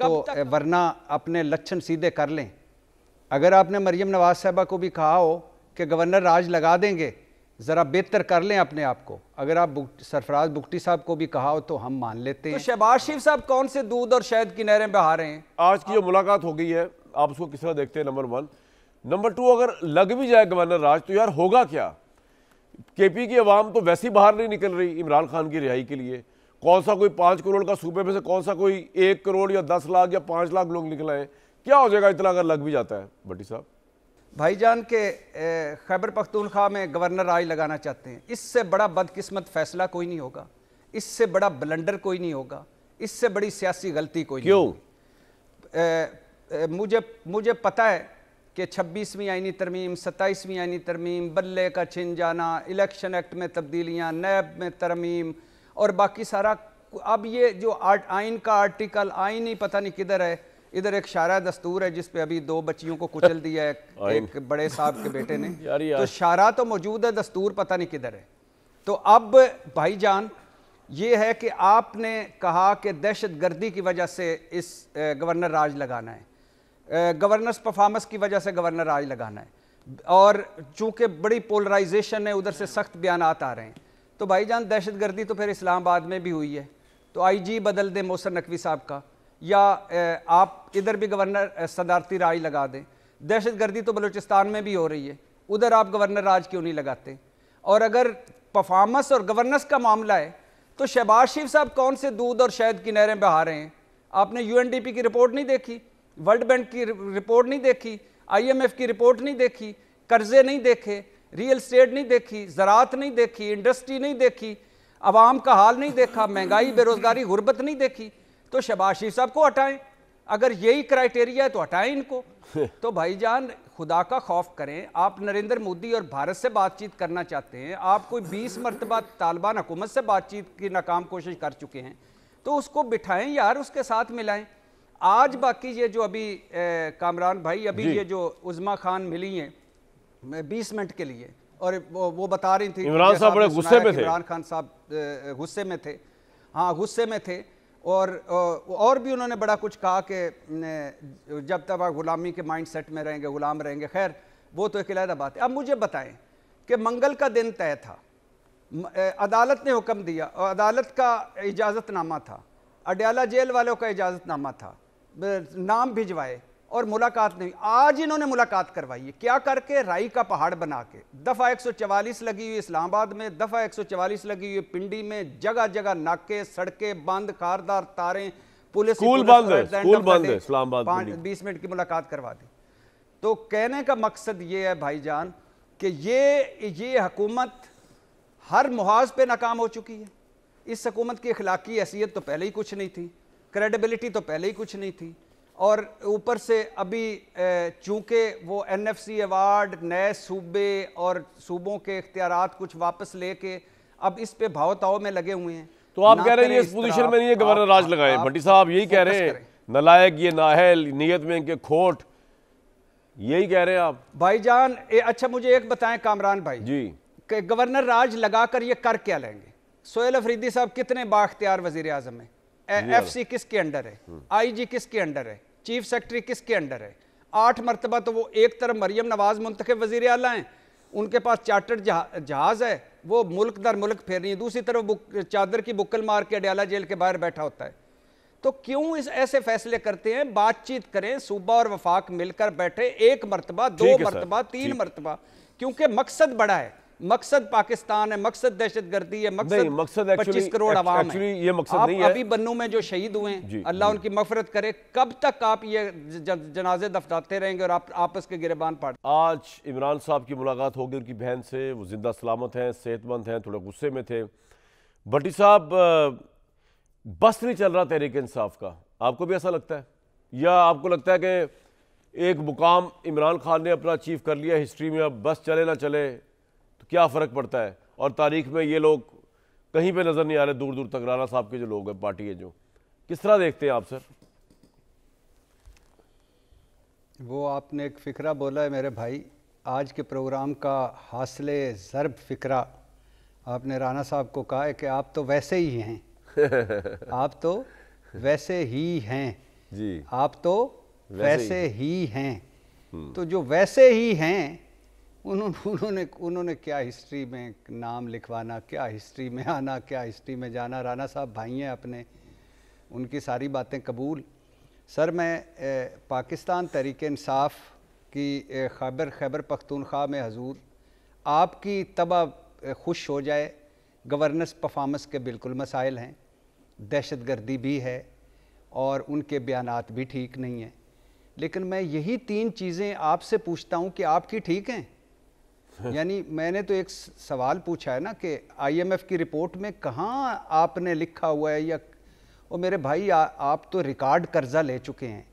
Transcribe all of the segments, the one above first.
तो वरना अपने लक्षण सीधे कर लें। अगर आपने मरियम नवाज साहबा को भी कहा हो कि गवर्नर राज लगा देंगे, ज़रा बेहतर कर लें अपने आप को। अगर आप सरफराज बुगटी साहब को भी कहा हो तो हम मान लेते हैं। तो शहबाज शरीफ साहब कौन से दूध और शहद की नहरें बहा रहे हैं? आज की जो मुलाकात हो गई है, आप उसको किस तरह देखते हैं? नंबर 1। नंबर 2, अगर लग भी जाए गवर्नर राज तो यार होगा क्या? केपी की आवाम तो वैसे ही बाहर नहीं निकल रही इमरान खान की रिहाई के लिए। कौन सा कोई 5 करोड़ का सूबे में से कौन सा कोई 1 करोड़ या 10 लाख या 5 लाख लोग निकल आए? क्या हो जाएगा इतना अगर लग भी जाता है? भट्टी साहब भाईजान के खैबर पख्तूनख्वा में गवर्नर राज लगाना चाहते हैं। इससे बड़ा बदकिस्मत फैसला कोई नहीं होगा, इससे बड़ा ब्लंडर कोई नहीं होगा, इससे बड़ी सियासी गलती कोई क्यों? नहीं। मुझे पता है कि 26वीं आईनी तरमीम, 27वीं आईनी तरमीम, बल्ले का छिन जाना, इलेक्शन एक्ट में तब्दीलियाँ, नैब में तरमीम और बाकी सारा, अब ये जो आइन का आर्टिकल, आइन ही पता नहीं किधर है। इधर एक शारा दस्तूर है जिस पे अभी 2 बच्चियों को कुचल दिया है एक बड़े साहब के बेटे ने। तो शारा तो मौजूद है, दस्तूर पता नहीं किधर है। तो अब भाईजान ये है कि आपने कहा कि दहशत गर्दी की वजह से इस गवर्नर राज लगाना है, गवर्नर्स परफॉर्मेंस की वजह से गवर्नर राज लगाना है, और चूंकि बड़ी पोलराइजेशन है, उधर से सख्त बयानात आ रहे हैं। तो भाईजान दहशत गर्दी तो फिर इस्लामाबाद में भी हुई है, तो IG बदल दें मोहसिन नकवी साहब का, या आप इधर भी गवर्नर सदारती राज लगा दें। दहशत गर्दी तो बलूचिस्तान में भी हो रही है, उधर आप गवर्नर राज क्यों नहीं लगाते? और अगर परफॉर्मेंस और गवर्नेंस का मामला है तो शहबाज शरीफ साहब कौन से दूध और शहद की नहरें बहा रहे हैं? आपने UNDP की रिपोर्ट नहीं देखी, वर्ल्ड बैंक की रिपोर्ट नहीं देखी, IMF की रिपोर्ट नहीं देखी, कर्जे नहीं देखे, रियल स्टेट नहीं देखी, ज़राअत नहीं देखी, इंडस्ट्री नहीं देखी, आवाम का हाल नहीं देखा, महंगाई, बेरोजगारी, गुर्बत नहीं देखी, तो शहबाज शरीफ साहब को हटाएं। अगर यही क्राइटेरिया है तो हटाएं इनको। तो भाईजान खुदा का खौफ करें। आप नरेंद्र मोदी और भारत से बातचीत करना चाहते हैं, आप कोई 20 मरतबा तालिबान हुकूमत से बातचीत की नाकाम कोशिश कर चुके हैं, तो उसको बिठाएं यार, उसके साथ मिलाएं। आज बाकी ये जो अभी कामरान भाई, अभी ये जो उज़मा खान मिली हैं 20 मिनट के लिए, और वो बता रही थी इमरान साहब बड़े गुस्से में थे, इमरान खान साहब गुस्से में थे, हाँ गुस्से में थे, और भी उन्होंने बड़ा कुछ कहा कि जब तक आप गुलामी के माइंड सेट में रहेंगे गुलाम रहेंगे। खैर वो तो एक अलग बात है। अब मुझे बताएं कि मंगल का दिन तय था, अदालत ने हुक्म दिया और अदालत का इजाज़तनामा था, अडयाला जेल वालों का इजाज़तनामा था, नाम भिजवाए और मुलाकात नहीं। आज इन्होंने मुलाकात करवाई है, क्या करके? राई का पहाड़ बना के। दफ़ा 144 लगी हुई इस्लामाबाद में, दफ़ा 144 लगी हुई पिंडी में, जगह जगह नाके, सड़कें बंद, खारदार तारें, पुलिस स्कूल बंद है इस्लामाबाद। 20 मिनट की मुलाकात करवा दी। तो कहने का मकसद ये है भाईजान कि ये हुकूमत हर मुहाज पे नाकाम हो चुकी है। इस हुकूमत की अखलाकी हैसियत तो पहले ही कुछ नहीं थी, क्रेडिबिलिटी तो पहले ही कुछ नहीं थी, और ऊपर से अभी चूंकि वो NFC अवार्ड, नए सूबे और सूबों के इख्तियारात कुछ वापस लेके अब इस पे भाव ताव में लगे हुए हैं। तो आप कह रहे हैं इस पोजीशन में नहीं है गवर्नर राज लगाए? भट्टी साहब यही कह रहे हैं, नलायक, ये नाहल, नीयत में इनके खोट, यही कह रहे हैं आप? भाईजान अच्छा मुझे एक बताएं कामरान भाई जी, कि गवर्नर राज लगाकर ये कर क्या लेंगे? सोहेल अफरीदी साहब कितने बाख्तियार वजीर आजम है, FC किसके अंडर है, IG किसके अंडर है, चीफ सेक्रेटरी किसके अंडर है? 8 मरतबा तो वो एक तरफ मरियम नवाज मुंतखब वजीर आला हैं, उनके पास चार्टर्ड जहाज है, वो मुल्क दर मुल्क फेर रही है, दूसरी तरफ चादर की बुक्कल मार के अडयाला जेल के बाहर बैठा होता है। तो क्यों ऐसे फैसले करते हैं? बातचीत करें, सूबा और वफाक मिलकर बैठे, 1 मरतबा, 2 मरतबा, 3 मरतबा, क्योंकि मकसद बड़ा है। मकसद पाकिस्तान है, मकसद दहशतगर्दी है, मकसद 25 करोड़ आवाम है। ये मकसद नहीं है। अभी बन्नू में जो शहीद हुए हैं, अल्लाह उनकी मगफरत करे, कब तक आप ये जनाजे दफनाते रहेंगे और आप आपस के गिरबान पाड़? आज इमरान साहब की मुलाकात होगी उनकी बहन से, वो जिंदा सलामत हैं, सेहतमंद हैं, थोड़े गुस्से में थे। भट्टी साहब बस नहीं चल रहा तहरीक इंसाफ का, आपको भी ऐसा लगता है? या आपको लगता है कि एक मुकाम इमरान खान ने अपना अचीव कर लिया हिस्ट्री में, अब बस चले ना चले तो क्या फ़र्क पड़ता है? और तारीख में ये लोग कहीं पे नज़र नहीं आ रहे, दूर दूर तक राना साहब के जो लोग हैं, पार्टी है जो, किस तरह देखते हैं आप सर? वो आपने एक फ़िक्रा बोला है मेरे भाई, आज के प्रोग्राम का हासिले ज़रब फ़िक्रा आपने राना साहब को कहा है कि आप तो वैसे ही हैं आप तो वैसे ही हैं। जी, आप तो वैसे वैसे ही हैं। तो जो वैसे ही हैं उन्होंने क्या हिस्ट्री में नाम लिखवाना, क्या हिस्ट्री में आना, क्या हिस्ट्री में जाना। राना साहब भाई हैं अपने, उनकी सारी बातें कबूल। सर मैं पाकिस्तान तहरीक इंसाफ की खैबर पख्तूनख्वा में हजूर आपकी तबा खुश हो जाए। गवर्नेंस परफॉर्मेंस के बिल्कुल मसाइल हैं, दहशतगर्दी भी है और उनके बयानात भी ठीक नहीं हैं। लेकिन मैं यही 3 चीज़ें आपसे पूछता हूँ कि आपकी ठीक हैं? यानी मैंने तो एक सवाल पूछा है ना कि IMF की रिपोर्ट में कहाँ आपने लिखा हुआ है, या और मेरे भाई आप तो रिकॉर्ड कर्जा ले चुके हैं,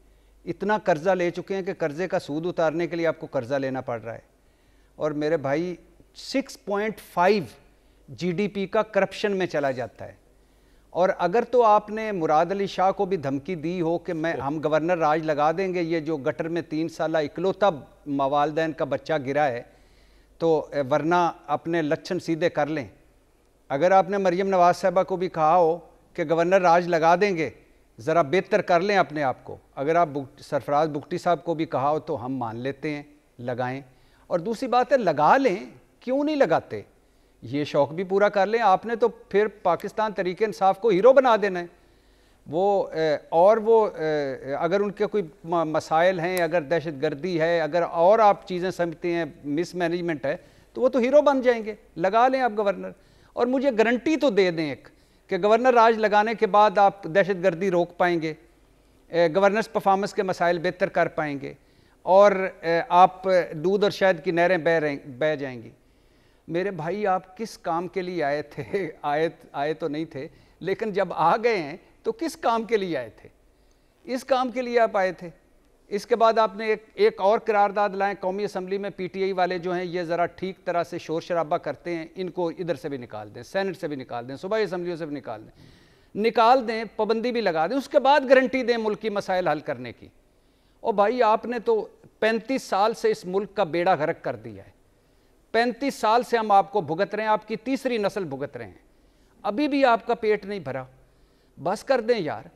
इतना कर्जा ले चुके हैं कि कर्जे का सूद उतारने के लिए आपको कर्जा लेना पड़ रहा है। और मेरे भाई 6.5 GDP का करप्शन में चला जाता है। और अगर तो आपने मुराद अली शाह को भी धमकी दी हो कि हम गवर्नर राज लगा देंगे, ये जो गटर में 3 साल इकलौता मवालदैन का बच्चा गिरा है, तो वरना अपने लक्षण सीधे कर लें। अगर आपने मरियम नवाज साहबा को भी कहा हो कि गवर्नर राज लगा देंगे, ज़रा बेहतर कर लें अपने आप को। अगर आप सरफराज बुगटी साहब को भी कहा हो तो हम मान लेते हैं, लगाएं। और दूसरी बात है, लगा लें, क्यों नहीं लगाते? ये शौक़ भी पूरा कर लें। आपने तो फिर पाकिस्तान तहरीक इंसाफ को हीरो बना देना है। अगर उनके कोई मसाइल हैं, अगर दहशतगर्दी है, अगर और आप चीज़ें समझते हैं मिसमैनेजमेंट है, तो वो तो हीरो बन जाएंगे। लगा लें आप गवर्नर, और मुझे गारंटी तो दे दें एक कि गवर्नर राज लगाने के बाद आप दहशतगर्दी रोक पाएंगे, गवर्नेंस परफॉर्मेंस के मसाइल बेहतर कर पाएंगे, और आप दूध और शहद की नहरें बह जाएंगी। मेरे भाई आप किस काम के लिए आए थे? आए तो नहीं थे, लेकिन जब आ गए हैं तो किस काम के लिए आए थे? इस काम के लिए आप आए थे। इसके बाद आपने एक और करारदाद लाएं, कौमी असम्बली में PTI वाले जो हैं ये ज़रा ठीक तरह से शोर शराबा करते हैं, इनको इधर से भी निकाल दें, सेनेट से भी निकाल दें, सूबाई असम्बलियों से भी निकाल दें, पाबंदी भी लगा दें। उसके बाद गारंटी दें मुल्क की मसाइल हल करने की। और भाई आपने तो 35 साल से इस मुल्क का बेड़ा गर्क कर दिया है। 35 साल से हम आपको भुगत रहे हैं, आपकी तीसरी नस्ल भुगत रहे हैं, अभी भी आपका पेट नहीं भरा। बस कर दें यार।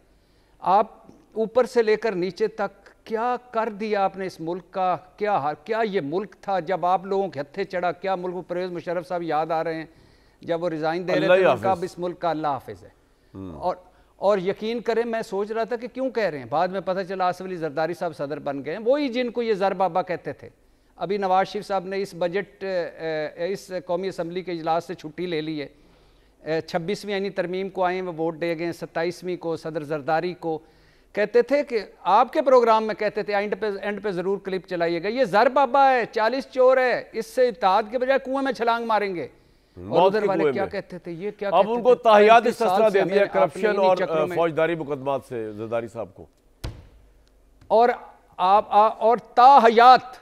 आप ऊपर से लेकर नीचे तक क्या कर दिया आपने इस मुल्क का? क्या ये मुल्क था जब आप लोगों के हत्थे चढ़ा? क्या मुल्क? परवेज़ मुशर्रफ साहब याद आ रहे हैं जब वो रिज़ाइन दे रहे थे, उनका अब इस मुल्क का अल्लाह हाफिज़ है। और यकीन करें, मैं सोच रहा था कि क्यों कह रहे हैं, बाद में पता चला आसिफ अली जरदारी साहब सदर बन गए, वही जिनको ये ज़र बाबा कहते थे। अभी नवाज शरीफ साहब ने इस कौमी असम्बली के इजलास से छुट्टी ले ली है। 26वीं आईनी तरमीम को आए, वो वोट दे गए। 27वीं को सदर जरदारी को कहते थे कि आपके प्रोग्राम में कहते थे एंड पे ज़रूर क्लिप चलाइएगा, ये ज़र बाबा है, 40 चोर है, इससे इत्तेहाद के बजाय कुएं में छलांग मारेंगे। और उधर वाले क्या कहते थे? ये क्या अब उनको ताहियात इस्तिस्ना दे दिया करप्शन और फौजदारी मुकदमात से जरदारी साहब को। और ताहयात,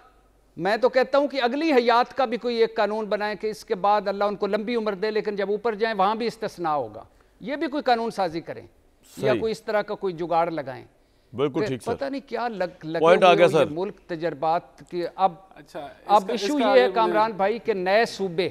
मैं तो कहता हूं कि अगली हयात का भी कोई एक कानून बनाए कि इसके बाद अल्लाह उनको लंबी उम्र दे, लेकिन जब ऊपर जाएं वहां भी इस्तिस्ना होगा। ये भी कोई कानून साजी करें या कोई इस तरह का कोई जुगाड़ लगाएं। बिल्कुल ठीक सर। पता नहीं क्या पॉइंट आ गया सर। मुल्क तजर्बात की अब इशू ये है कामरान भाई के नए सूबे